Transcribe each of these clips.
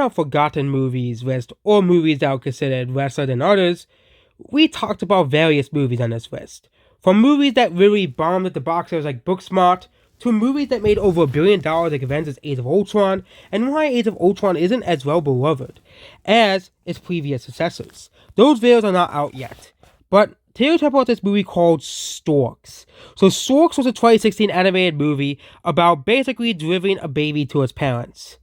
our forgotten movies list, or movies that are considered lesser than others, we talked about various movies on this list. From movies that really bombed at the box office like Booksmart, to movies that made over $1 billion like Avengers Age of Ultron, and why Age of Ultron isn't as well beloved as its previous successors. Those videos are not out yet. But today we'll talk about this movie called Storks. So Storks was a 2016 animated movie about basically delivering a baby to its parents.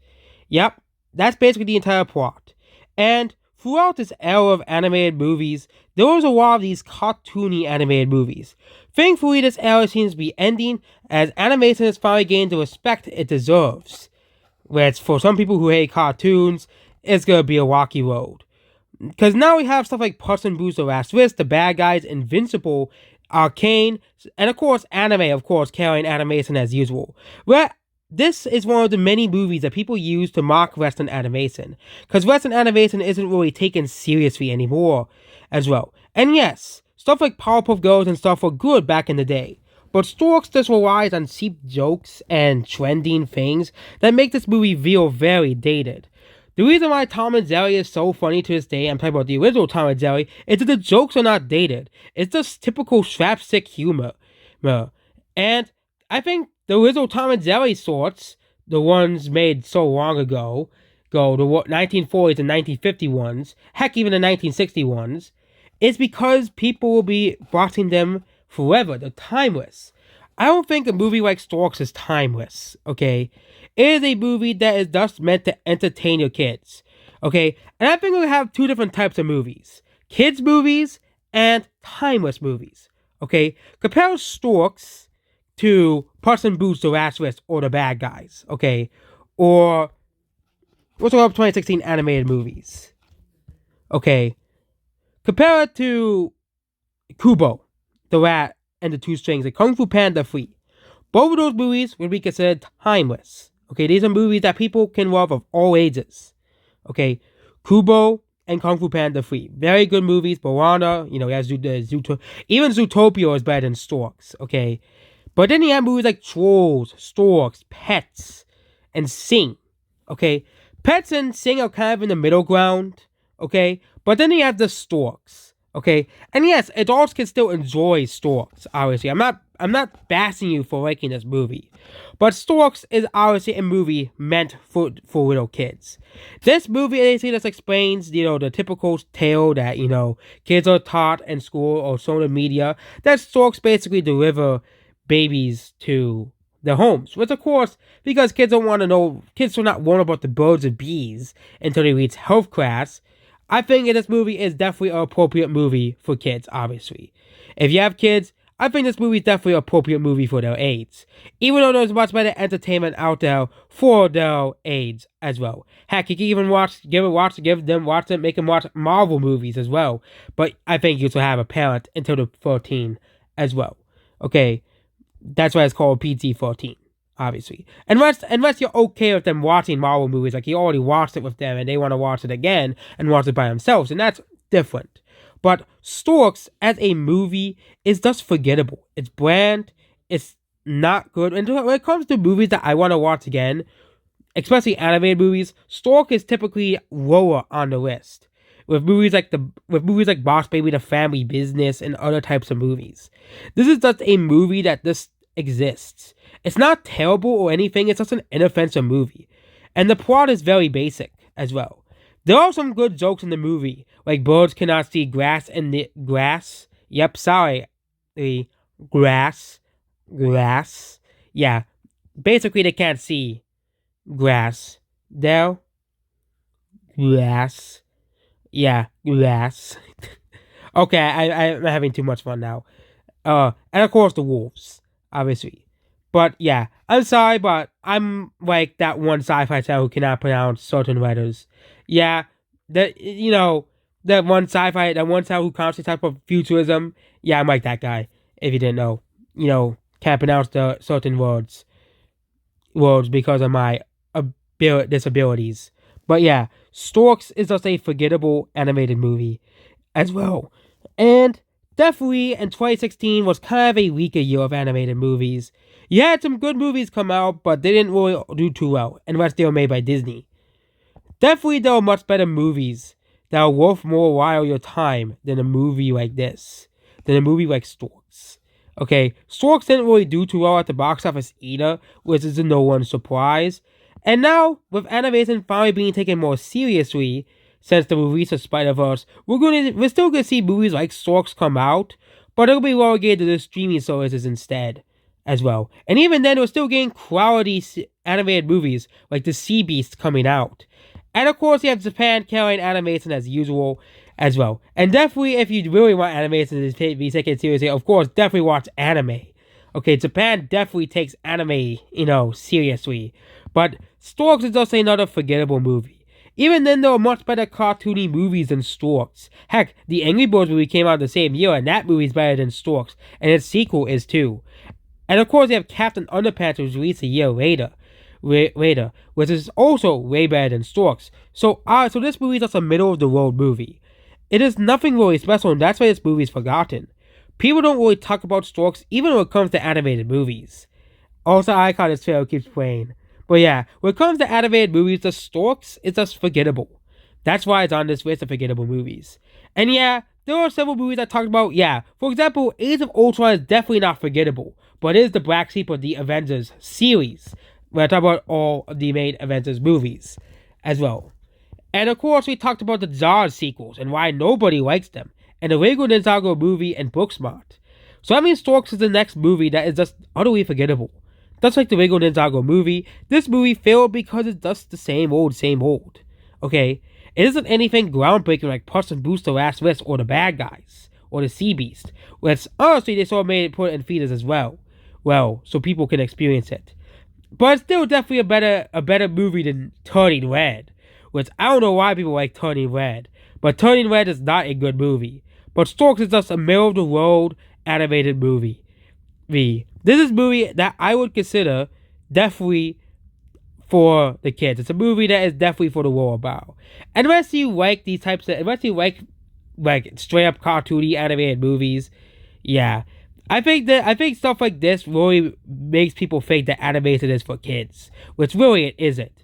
Yep, that's basically the entire plot. And throughout this era of animated movies, there was a lot of these cartoony animated movies. Thankfully, this era seems to be ending as animation has finally gained the respect it deserves. Which, for some people who hate cartoons, it's gonna be a rocky road. Because now we have stuff like Puss in Boots: The Last Wish, The Bad Guys, Invincible, Arcane, and of course anime, carrying animation as usual. Where this is one of the many movies that people use to mock Western animation. Because Western animation isn't really taken seriously anymore as well. And yes, stuff like Powerpuff Girls and stuff were good back in the day. But Storks just relies on cheap jokes and trending things that make this movie feel very dated. The reason why Tom and Jerry is so funny to this day, I'm talking about the original Tom and Jerry, is that the jokes are not dated. It's just typical slapstick humor. And I think the original Tom and Jerry sorts, the ones made so long ago, the 1940s and 1950 ones, heck, even the 1960 ones, is because people will be watching them forever. They're timeless. I don't think a movie like Storks is timeless, okay? It is a movie that is just meant to entertain your kids, okay? And I think we have two different types of movies. Kids movies and timeless movies, okay? Compare Storks to Puss in Boots: The Last Wish or The Bad Guys, okay? Or what's up 2016 animated movies, okay? Compare it to Kubo, the Rat and the Two Strings, and Kung Fu Panda 3. Both of those movies would be considered timeless. Okay, these are movies that people can love of all ages. Okay, Kubo and Kung Fu Panda 3. Very good movies. Moana, even Zootopia is better than Storks. Okay, but then you have movies like Trolls, Storks, Pets, and Sing. Okay, Pets and Sing are kind of in the middle ground. Okay, but then you have the Storks. Okay, and yes, adults can still enjoy Storks, obviously. I'm not bashing you for liking this movie. But Storks is obviously a movie meant for little kids. This movie basically just explains, the typical tale that, kids are taught in school or shown in media, that Storks basically deliver babies to their homes. Which, of course, because kids do not want about the birds and bees until they reach health class, I think this movie is definitely an appropriate movie for kids, obviously. If you have kids, I think this movie is definitely an appropriate movie for their age. Even though there's much better entertainment out there for their age as well. Heck, you can even watch them, make them watch Marvel movies as well. But I think you should have a parent until they're 13 as well. Okay, that's why it's called PG-13. Obviously. Unless you're okay with them watching Marvel movies, like you already watched it with them and they want to watch it again and watch it by themselves, and that's different. But Storks, as a movie, is just forgettable. It's bland, it's not good, and when it comes to movies that I want to watch again, especially animated movies, Stork is typically lower on the list. With movies like Boss Baby, The Family Business, and other types of movies. This is just a movie that just exists. It's not terrible or anything, it's just an inoffensive movie. And the plot is very basic as well. There are some good jokes in the movie, like birds cannot see grass in the grass. Yep, sorry. The grass. Yeah, basically they can't see grass. There. Grass. Yeah, grass. Okay, I'm having too much fun now. And of course the wolves, obviously. But yeah, I'm sorry, but I'm like that one sci-fi channel who cannot pronounce certain letters. Yeah, that one channel who constantly talks about futurism. Yeah, I'm like that guy. If you didn't know, can't pronounce the certain words because of my disabilities. But yeah, Storks is just a forgettable animated movie as well, and definitely in 2016 was kind of a weaker year of animated movies. You had some good movies come out, but they didn't really do too well, unless they were made by Disney. Definitely, there are much better movies that are worth more while your time than a movie like this, than a movie like Storks. Okay, Storks didn't really do too well at the box office either, which is no one's surprise. And now, with animation finally being taken more seriously since the release of Spider-Verse, we're still gonna see movies like Storks come out, but it'll be relegated to the streaming services instead as well. And even then, we're still getting quality animated movies like the Sea Beast coming out. And of course, you have Japan carrying animation as usual as well. And definitely, if you really want animation to be taken seriously, of course, definitely watch anime. Okay, Japan definitely takes anime, seriously. But Storks is also another forgettable movie. Even then, there are much better cartoony movies than Storks. Heck, the Angry Birds movie came out the same year, and that movie's better than Storks. And its sequel is too. And of course, you have Captain Underpants, which was released a year later, which is also way better than Storks. So this movie is just a middle of the road movie. It is nothing really special, and that's why this movie is forgotten. People don't really talk about Storks, even when it comes to animated movies. Also, Icon is fair keeps playing. But yeah, when it comes to animated movies, the Storks is just forgettable. That's why it's on this list of forgettable movies. And yeah, there are several movies I talked about. Yeah, for example, Age of Ultron is definitely not forgettable, but it is the black sheep of the Avengers series. When I talk about all of the main Avengers movies as well. And of course, we talked about the Jaws sequels and why nobody likes them, and the Lego Ninjago movie and Booksmart. So that means Storks is the next movie that is just utterly forgettable. Just like the Lego Ninjago movie, this movie failed because it's just the same old, same old. Okay? It isn't anything groundbreaking like Puss in Boots: The Last Wish or The Bad Guys or The Sea Beast, which honestly they sort of made it put in theaters as well. Well, so people can experience it. But it's still definitely a better movie than Turning Red, which I don't know why people like Turning Red, but Turning Red is not a good movie. But Storks is just a middle-of-the-road animated movie. This is a movie that I would consider definitely for the kids. It's a movie that is definitely for the lower bow. Unless you like unless you like straight-up cartoony animated movies, yeah. I think stuff like this really makes people think that animation is for kids, which really it isn't.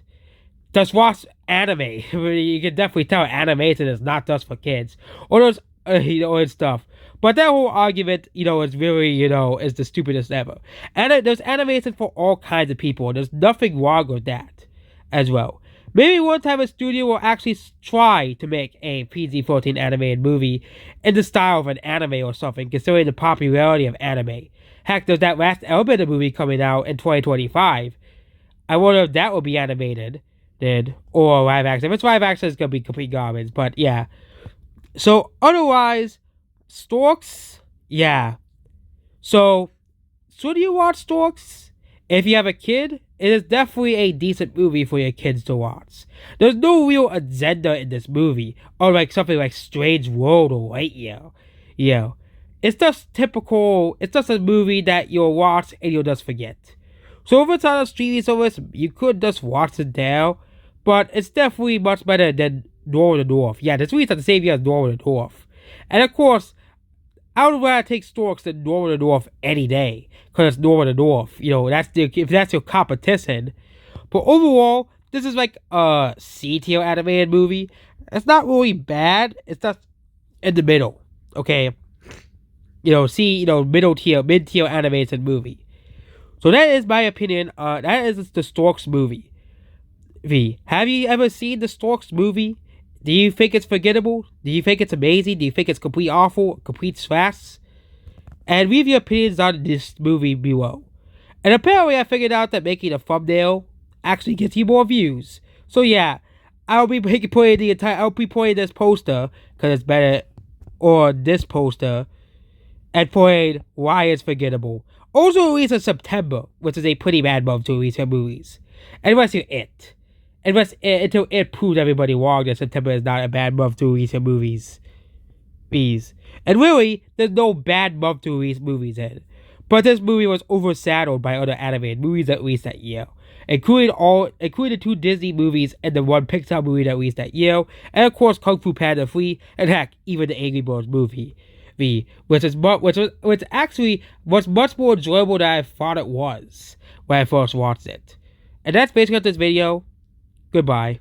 Just watch anime. You can definitely tell animation is not just for kids, or those and stuff. But that whole argument, is really, is the stupidest ever. And there's animation for all kinds of people. There's nothing wrong with that, as well. Maybe one time a studio will actually try to make a PG-13 animated movie in the style of an anime or something, considering the popularity of anime. Heck, there's that last Airbender movie coming out in 2025. I wonder if that will be animated, or live action. If it's live action, it's going to be complete garbage, but yeah. So, otherwise, Storks, yeah. So, should you watch Storks? If you have a kid, it is definitely a decent movie for your kids to watch. There's no real agenda in this movie, or like something like Strange World or Lightyear. It's just it's just a movie that you'll watch and you'll just forget. So if it's on a streaming service, you could just watch it there, but it's definitely much better than Dora the Dwarf. Yeah, this movie's at the same year as Dora the Dwarf. And of course, I would rather take Storks than Dora the Dwarf any day, because it's Dora the Dwarf. If that's your competition. But overall, this is like a C-tier animated movie. It's not really bad. It's just in the middle. Okay, mid-tier animated movie. So that is my opinion. That is the Storks movie. Have you ever seen the Storks movie? Do you think it's forgettable? Do you think it's amazing? Do you think it's complete awful? Complete trash? And leave your opinions on this movie below. And apparently I figured out that making a thumbnail actually gets you more views. So yeah, I'll be putting this poster, because it's better, or this poster, and putting why it's forgettable. Also released in September, which is a pretty bad month to release your movies. Unless you're it. Until it proves everybody wrong that September is not a bad month to release your movies. And really, there's no bad month to release movies in. But this movie was overshadowed by other animated movies that released that year, including the 2 Disney movies and the 1 Pixar movie that released that year, and of course Kung Fu Panda 3, and heck, even the Angry Birds movie, which actually was much more enjoyable than I thought it was when I first watched it. And that's basically this video. Goodbye.